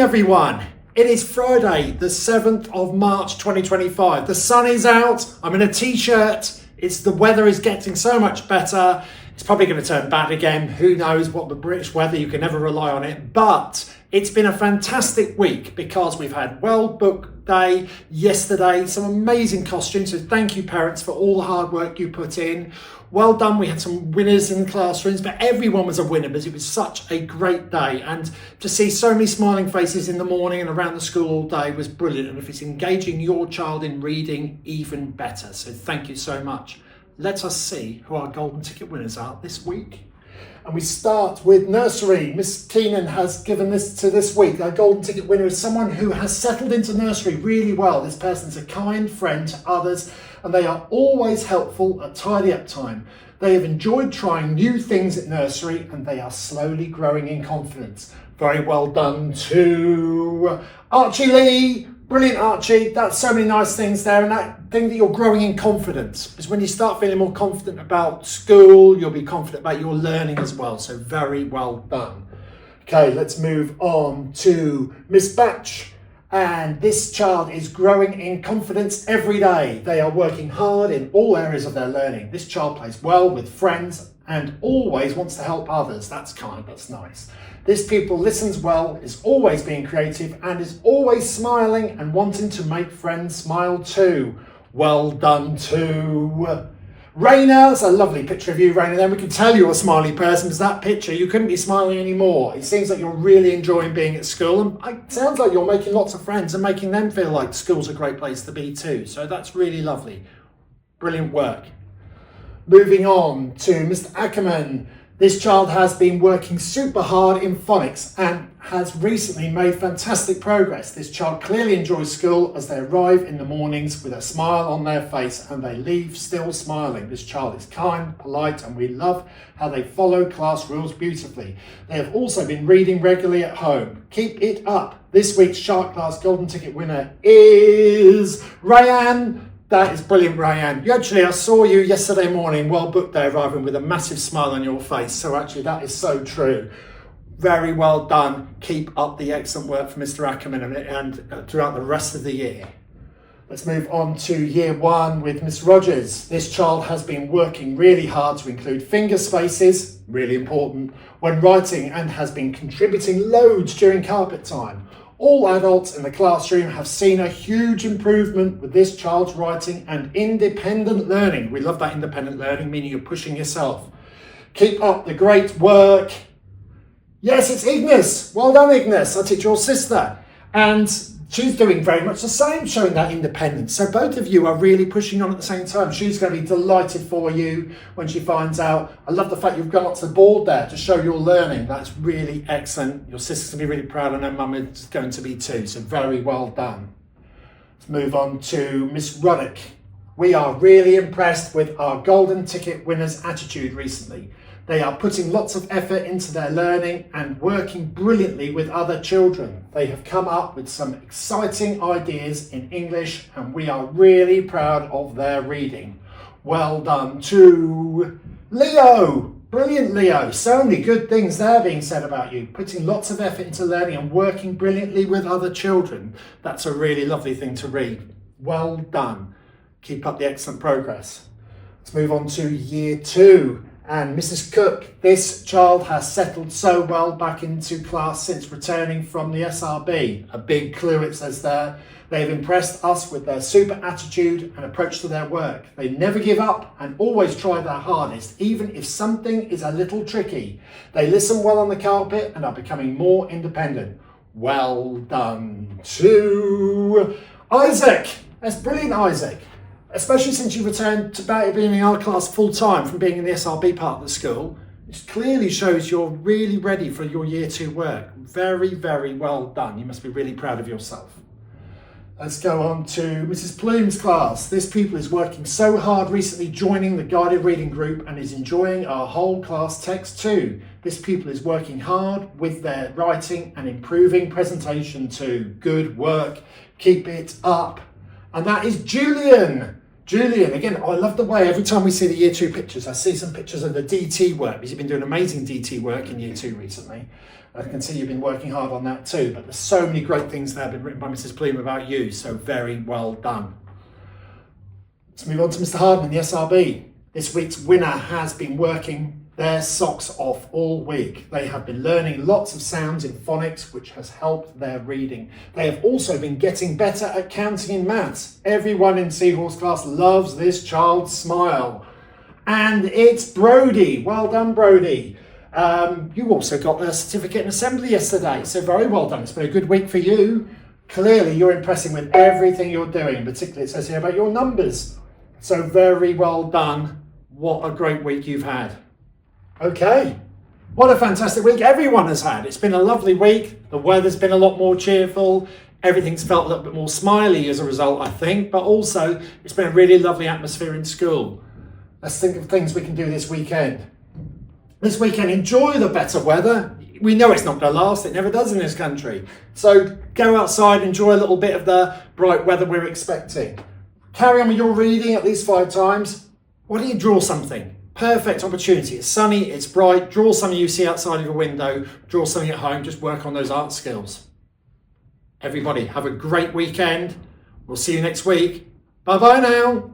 everyone. It is Friday, the 7th of March 2025. The sun is out. I'm in a t-shirt. The weather is getting so much better. It's probably going to turn bad again. Who knows what the British weather, you can never rely on it. But it's been a fantastic week because we've had World Book Day yesterday, some amazing costumes. So thank you parents for all the hard work you put in. Well done. We had some winners in the classrooms, but everyone was a winner because it was such a great day. And to see so many smiling faces in the morning and around the school all day was brilliant. And if it's engaging your child in reading, even better. So thank you so much. Let us see who our golden ticket winners are this week. And we start with nursery. Miss Keenan has given this week. Our golden ticket winner is someone who has settled into nursery really well. This person's a kind friend to others and they are always helpful at tidy up time. They have enjoyed trying new things at nursery and they are slowly growing in confidence. Very well done to Archie Lee. Brilliant, Archie. That's so many nice things there. And that thing that you're growing in confidence, because when you start feeling more confident about school, you'll be confident about your learning as well. So very well done. Okay, let's move on to Miss Batch. And this child is growing in confidence every day. They are working hard in all areas of their learning. This child plays well with friends and always wants to help others. That's kind, that's nice. This pupil listens well, is always being creative and is always smiling and wanting to make friends smile too. Well done to Raina. That's a lovely picture of you, Raina. Then we can tell you're a smiley person because that picture, you couldn't be smiling anymore. It seems like you're really enjoying being at school and it sounds like you're making lots of friends and making them feel like school's a great place to be too. So that's really lovely. Brilliant work. Moving on to Mr. Ackerman. This child has been working super hard in phonics and has recently made fantastic progress. This child clearly enjoys school as they arrive in the mornings with a smile on their face and they leave still smiling. This child is kind, polite, and we love how they follow class rules beautifully. They have also been reading regularly at home. Keep it up. This week's Shark Class Golden Ticket winner is Rayanne. That is brilliant, Rayanne. I saw you yesterday morning, World Book Day, arriving with a massive smile on your face. So actually, that is so true. Very well done. Keep up the excellent work for Mr. Ackerman and throughout the rest of the year. Let's move on to year one with Miss Rogers. This child has been working really hard to include finger spaces, really important, when writing and has been contributing loads during carpet time. All adults in the classroom have seen a huge improvement with this child's writing and independent learning. We love that independent learning, meaning you're pushing yourself. Keep up the great work. Yes, it's Ignis. Well done, Ignis. I teach your sister. And she's doing very much the same, showing that independence. So both of you are really pushing on at the same time. She's going to be delighted for you when she finds out. I love the fact you've gone up to the board there to show your learning. That's really excellent. Your sister's going to be really proud and her mum is going to be too. So very well done. Let's move on to Miss Ruddock. We are really impressed with our golden ticket winners' attitude recently. They are putting lots of effort into their learning and working brilliantly with other children. They have come up with some exciting ideas in English and we are really proud of their reading. Well done to Leo. Brilliant, Leo. So many good things there being said about you. Putting lots of effort into learning and working brilliantly with other children. That's a really lovely thing to read. Well done. Keep up the excellent progress. Let's move on to year two. And Mrs. Cook, this child has settled so well back into class since returning from the SRB. A big clue it says there. They've impressed us with their super attitude and approach to their work. They never give up and always try their hardest, even if something is a little tricky. They listen well on the carpet and are becoming more independent. Well done to Isaac. That's brilliant, Isaac. Especially since you returned to being in our class full time from being in the SRB part of the school. It clearly shows you're really ready for your year two work. Very, very well done. You must be really proud of yourself. Let's go on to Mrs. Plume's class. This pupil is working so hard recently joining the guided reading group and is enjoying our whole class text too. This pupil is working hard with their writing and improving presentation too. Good work. Keep it up. And that is Julian. Julian, again, I love the way every time we see the year 2 pictures, I see some pictures of the DT work, because you've been doing amazing DT work in year 2 recently. I can see you've been working hard on that too, but there's so many great things that have been written by Mrs. Plume about you, so very well done. Let's move on to Mr. Hardman, the SRB. This week's winner has been working their socks off all week. They have been learning lots of sounds in phonics, which has helped their reading. They have also been getting better at counting in maths. Everyone in Seahorse class loves this child's smile. And it's Brody. Well done, Brody. You also got a certificate in assembly yesterday, so very well done. It's been a good week for you. Clearly, you're impressing with everything you're doing, particularly it says here about your numbers. So very well done. What a great week you've had. Okay, what a fantastic week everyone has had. It's been a lovely week. The weather's been a lot more cheerful. Everything's felt a little bit more smiley as a result, I think, but also it's been a really lovely atmosphere in school. Let's think of things we can do this weekend. This weekend, enjoy the better weather. We know it's not going to last. It never does in this country. So go outside, enjoy a little bit of the bright weather we're expecting. Carry on with your reading at least 5 times. Why don't you draw something? Perfect opportunity. It's sunny, it's bright. Draw something you see outside of your window. Draw something at home. Just work on those art skills. Everybody, have a great weekend. We'll see you next week. Bye-bye now.